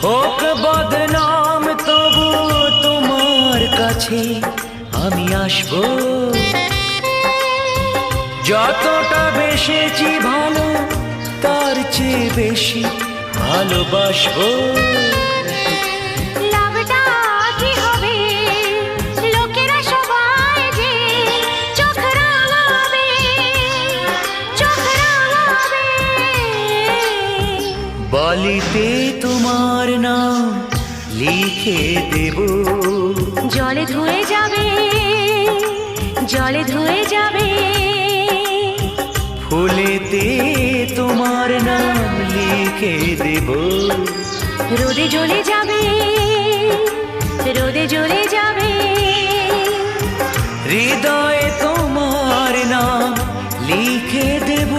হোক বদনাম তবু তোমার কাছে আমি আসবো। যতটা বেসেছি ভালো তার চেয়ে বেশি ভালোবাসবো। লাভটা কি হবে লোকেরা সবাই যে চোখ রাঙাবে, চোখ রাঙাবে। বালিতে তোমার নাম লিখে দেব, জলে ধুয়ে যাবে, জলে ধুয়ে যাবে। ফুলেতে তোমার নাম লিখে দেব, রোদে জ্বলে যাবে, রোদে জ্বলে যাবে। হৃদয়ে তোমার নাম লিখে দেব।